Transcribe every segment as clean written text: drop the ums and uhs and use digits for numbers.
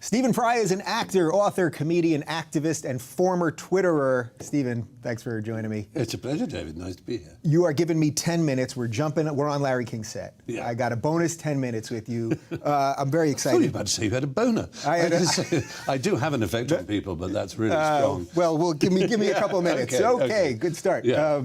Stephen Fry is an actor, author, comedian, activist, and former Twitterer. Stephen, thanks for joining me. It's a pleasure, David. Nice to be here. You are giving me 10 minutes. We're on Larry King's set. Yeah. I got a bonus 10 minutes with you. I'm very excited. I thought you were about to say you had a boner. I do have an effect on people, but that's really strong. Well, give me a couple of minutes. Okay, good start. Yeah.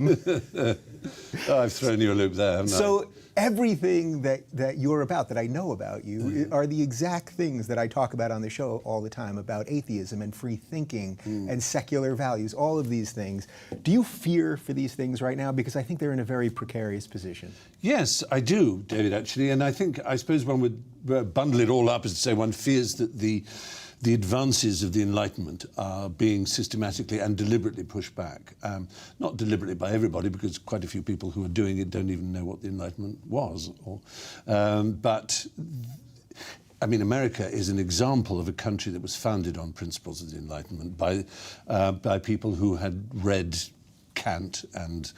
I've thrown you a loop there, haven't I? Everything that you're about, that I know about you, are the exact things that I talk about on the show all the time, about atheism and free thinking and secular values, all of these things. Do you fear for these things right now? Because I think they're in a very precarious position. Yes, I do, David, actually. And I suppose one would bundle it all up as to say one fears that the advances of the Enlightenment are being systematically and deliberately pushed back. Not deliberately by everybody, because quite a few people who are doing it don't even know what the Enlightenment was. But, I mean, America is an example of a country that was founded on principles of the Enlightenment by people who had read Kant and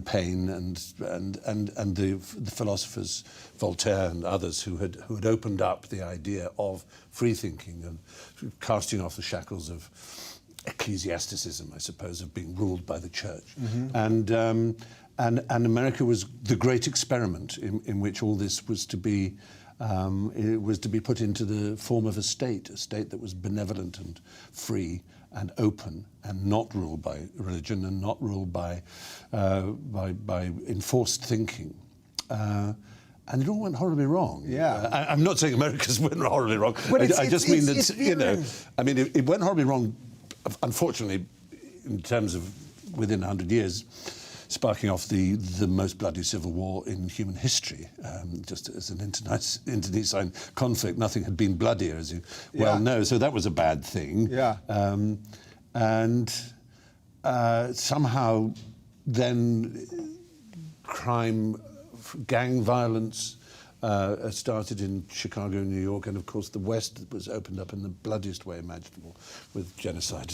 Paine and the philosophers Voltaire and others who had opened up the idea of free thinking and casting off the shackles of ecclesiasticism, I suppose, of being ruled by the church. And America was the great experiment in which all this was to be put into the form of a state that was benevolent and free and open and not ruled by religion and not ruled by enforced thinking. And it all went horribly wrong. Yeah. I'm not saying America's went horribly wrong. But I just mean that, you know, I mean, it went horribly wrong, unfortunately, in terms of within 100 years, sparking off the most bloody civil war in human history. Just as an internecine conflict, nothing had been bloodier, as you well know. So that was a bad thing. Yeah. Somehow then crime, gang violence started in Chicago and New York, and of course the West was opened up in the bloodiest way imaginable, with genocide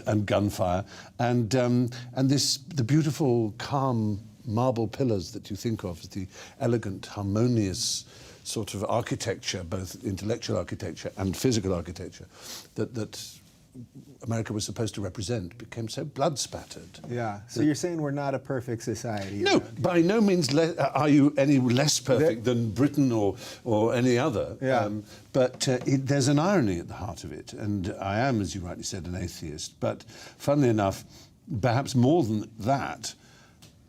and gunfire, and the beautiful, calm marble pillars that you think of as the elegant, harmonious sort of architecture, both intellectual architecture and physical architecture, that America was supposed to represent, became so blood-spattered. Yeah, so you're saying we're not a perfect society? No, by no means are you any less perfect than Britain or any other. Yeah. But there's an irony at the heart of it, and I am, as you rightly said, an atheist. But funnily enough, perhaps more than that,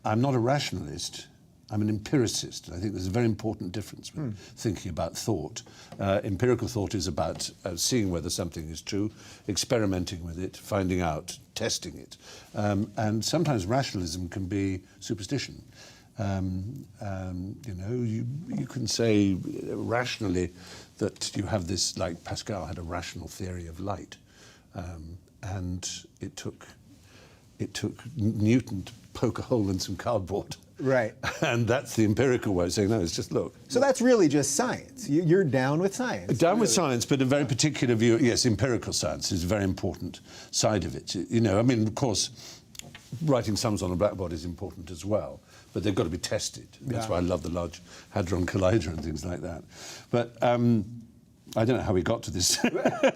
I'm not a rationalist. I'm an empiricist, and I think there's a very important difference with thinking about thought. Empirical thought is about seeing whether something is true, experimenting with it, finding out, testing it. And sometimes rationalism can be superstition. You know, you can say rationally that you have this, like Pascal had a rational theory of light, and it took Newton to poke a hole in some cardboard. Right. And that's the empirical way of saying, no, it's just look. So that's really just science. You're down with science. Down with science, but a very particular view. Yes, empirical science is a very important side of it. You know, I mean, of course, writing sums on a blackboard is important as well, but they've got to be tested. That's why I love the Large Hadron Collider and things like that. But I don't know how we got to this,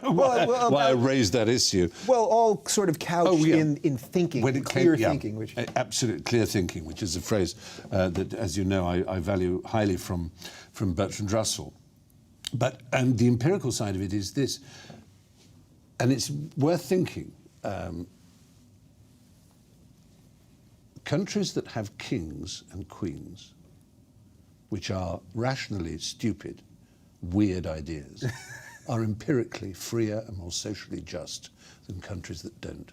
why I raised that issue. Well, all sort of couched in thinking, clear thinking. Which absolute clear thinking, which is a phrase that, as you know, I value highly from Bertrand Russell. And the empirical side of it is this, and it's worth thinking. Countries that have kings and queens, which are rationally stupid, weird ideas, are empirically freer and more socially just than countries that don't.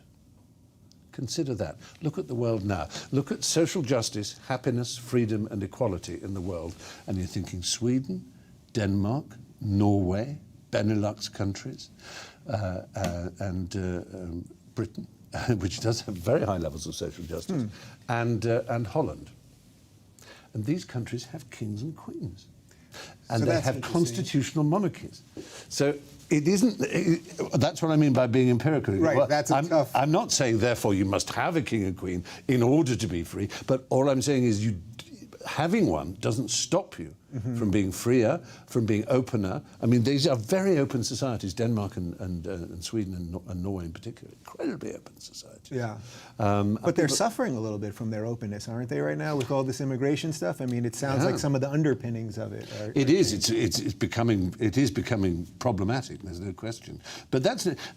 Consider that. Look at the world now. Look at social justice, happiness, freedom and equality in the world, and you're thinking Sweden, Denmark, Norway, Benelux countries, and Britain, which does have very high levels of social justice, and Holland. And these countries have kings and queens. And they have constitutional monarchies. So it isn't, that's what I mean by being empirical. Right, well, that's tough. I'm not saying, therefore, you must have a king and queen in order to be free, but all I'm saying is having one doesn't stop you from being freer, from being opener. I mean, these are very open societies, Denmark and Sweden and Norway in particular, incredibly open societies. Yeah. But they're suffering a little bit from their openness, aren't they, right now, with all this immigration stuff? I mean, it sounds like some of the underpinnings of it are... It is becoming problematic, there's no question. But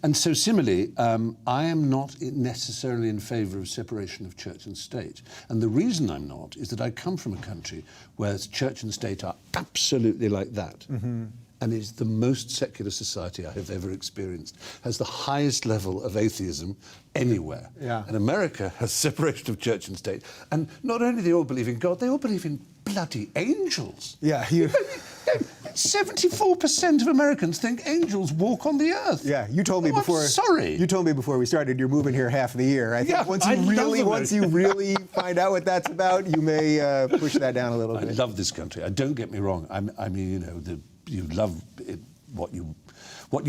and so similarly, I am not necessarily in favour of separation of church and state. And the reason I'm not is that I come from a country where church and state are absolutely like that. And it's the most secular society I have ever experienced, has the highest level of atheism anywhere. Yeah. And America has separation of church and state. And not only do they all believe in God, they all believe in bloody angels. Yeah. 74% of Americans think angels walk on the earth. Yeah, you told me before. I'm sorry. You told me before we started you're moving here half the year. I think once you really find out what that's about, you may push that down a little bit. I love this country. Don't get me wrong. I mean, you know, you love it, what you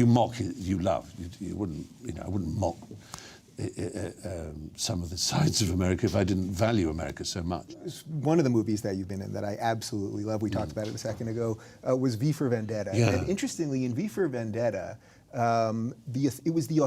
mock, you love. You wouldn't, I wouldn't mock some of the sides of America if I didn't value America so much. One of the movies that you've been in that I absolutely love, we talked about it a second ago, was V for Vendetta. Yeah. And interestingly, in V for Vendetta, it was the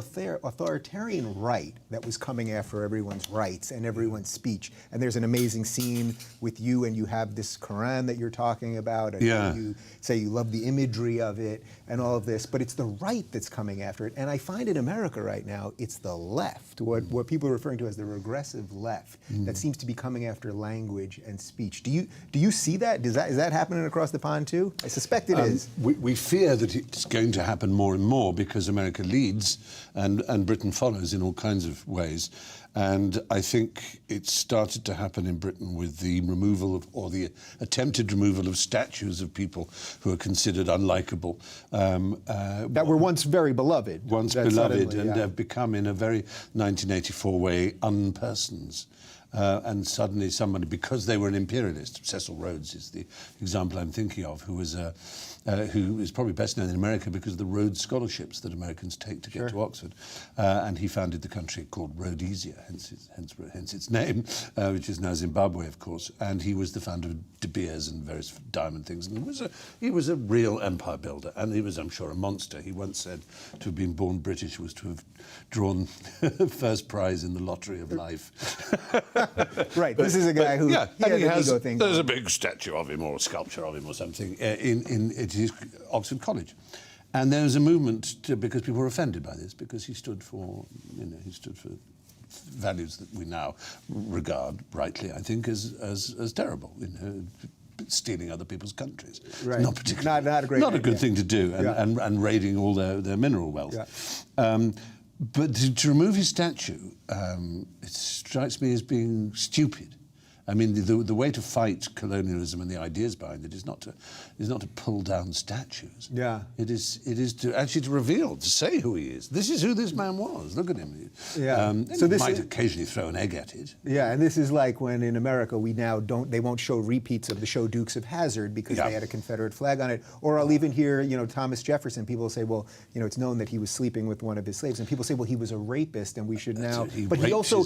authoritarian right that was coming after everyone's rights and everyone's speech. And there's an amazing scene with you, and you have this Quran that you're talking about, and you say you love the imagery of it and all of this, but it's the right that's coming after it. And I find in America right now, it's the left, what people are referring to as the regressive left, that seems to be coming after language and speech. Do you see that? Is that happening across the pond too? I suspect it is. We fear that it's going to happen more and more because America leads and Britain follows in all kinds of ways. And I think it started to happen in Britain with the removal of, or the attempted removal of statues of people who are considered unlikable. That were once very beloved. Once beloved and have become, in a very 1984 way, unpersons. And suddenly somebody, because they were an imperialist, Cecil Rhodes is the example I'm thinking of, who is probably best known in America because of the Rhodes scholarships that Americans take to get to Oxford. And he founded the country called Rhodesia, hence its name, which is now Zimbabwe, of course. And he was the founder of De Beers and various diamond things. And he was a real empire builder. And he was, I'm sure, a monster. He once said to have been born British was to have drawn first prize in the lottery of life. Right, this is a guy who has an ego thing. There's a big statue of him or a sculpture of him or something in his Oxford College. And there was a movement because people were offended by this, because he stood for values that we now regard, rightly, I think, as terrible. Stealing other people's countries. Right. Not particularly. Not a great Not a good idea. thing to do, and raiding all their mineral wealth. Yeah. But to remove his statue, it strikes me as being stupid. I mean, the way to fight colonialism and the ideas behind it is not to pull down statues. Yeah. It is to actually to reveal, to say who he is. This is who this man was. Look at him. Yeah. So this might occasionally throw an egg at it. Yeah, and this is like when in America they won't show repeats of the show Dukes of Hazzard because they had a Confederate flag on it. Or I'll even hear, Thomas Jefferson, people will say, well, it's known that he was sleeping with one of his slaves, and people say, well, he was a rapist and we should now. But he also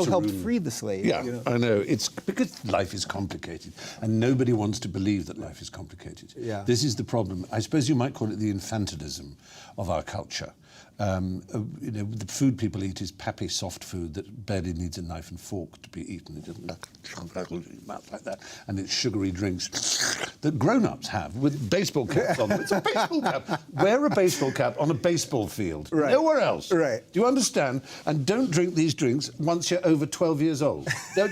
helped free the slaves. Yeah, I know. It's because life is complicated, and nobody wants to believe that life is complicated. Yeah. This is the problem. I suppose you might call it the infantilism of our culture. The food people eat is pappy, soft food that barely needs a knife and fork to be eaten. It doesn't mouth like that. And it's sugary drinks that grown-ups have with baseball caps on them. It's a baseball cap. Wear a baseball cap on a baseball field. Right. Nowhere else. Right. Do you understand? And don't drink these drinks once you're over 12 years old.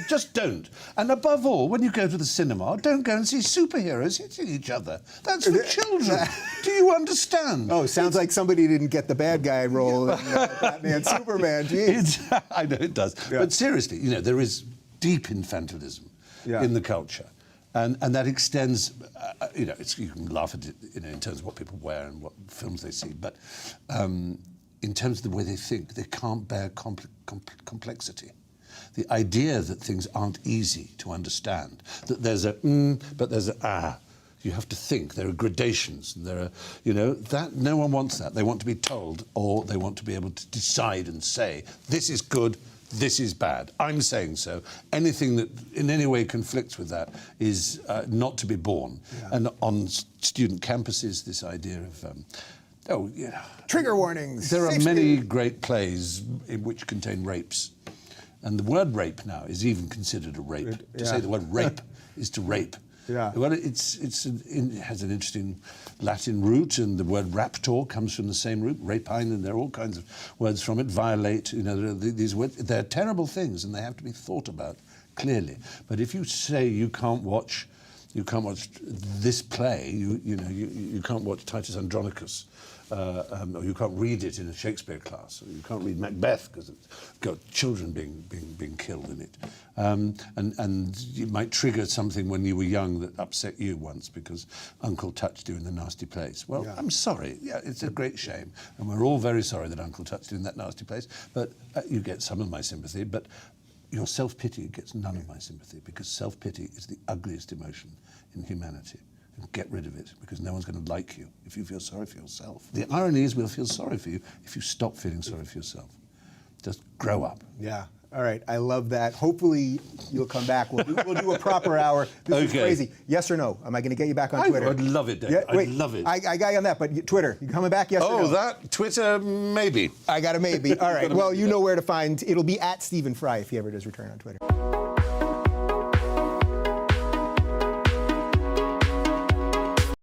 Just don't. And above all, when you go to the cinema, don't go and see superheroes hitting each other. That's for children. Do you understand? Oh, sounds like somebody didn't get the bad guy role in Batman, Superman. Geez. I know it does. Yeah. But seriously, there is deep infantilism in the culture. And that extends, you can laugh at it, in terms of what people wear and what films they see, but in terms of the way they think, they can't bear complexity. The idea that things aren't easy to understand, that there's a but there's a ah. You have to think. There are gradations. There are, that no one wants that. They want to be told, or they want to be able to decide and say, this is good, this is bad. I'm saying so. Anything that in any way conflicts with that is not to be borne. Yeah. And on student campuses, this idea of, trigger warnings. There are many great plays which contain rapes. And the word rape now is even considered a rape. To say the word rape is to rape. Yeah. Well, it has an interesting Latin root, and the word raptor comes from the same root, rapine, and there are all kinds of words from it. Violate, these words. They're terrible things, and they have to be thought about clearly. But if you say you can't watch this play, you can't watch Titus Andronicus, or you can't read it in a Shakespeare class, or you can't read Macbeth because it's got children being killed in it, and it might trigger something when you were young that upset you once because Uncle touched you in the nasty place. Well, I'm sorry. Yeah, it's a great shame, and we're all very sorry that Uncle touched you in that nasty place. But you get some of my sympathy, but your self-pity gets none of my sympathy, because self-pity is the ugliest emotion in humanity. And get rid of it, because no one's going to like you if you feel sorry for yourself. The irony is we'll feel sorry for you if you stop feeling sorry for yourself. Just grow up. Yeah. All right. I love that. Hopefully you'll come back. We'll do a proper hour. This is crazy. Yes or no? Am I going to get you back on Twitter? I'd love it, Dave. Yeah, wait, I'd love it. I got you on that, but Twitter, you coming back? Yes or no? Oh, that? Twitter, maybe. I got a maybe. All right. Well, you know where to find. It'll be at Stephen Fry if he ever does return on Twitter.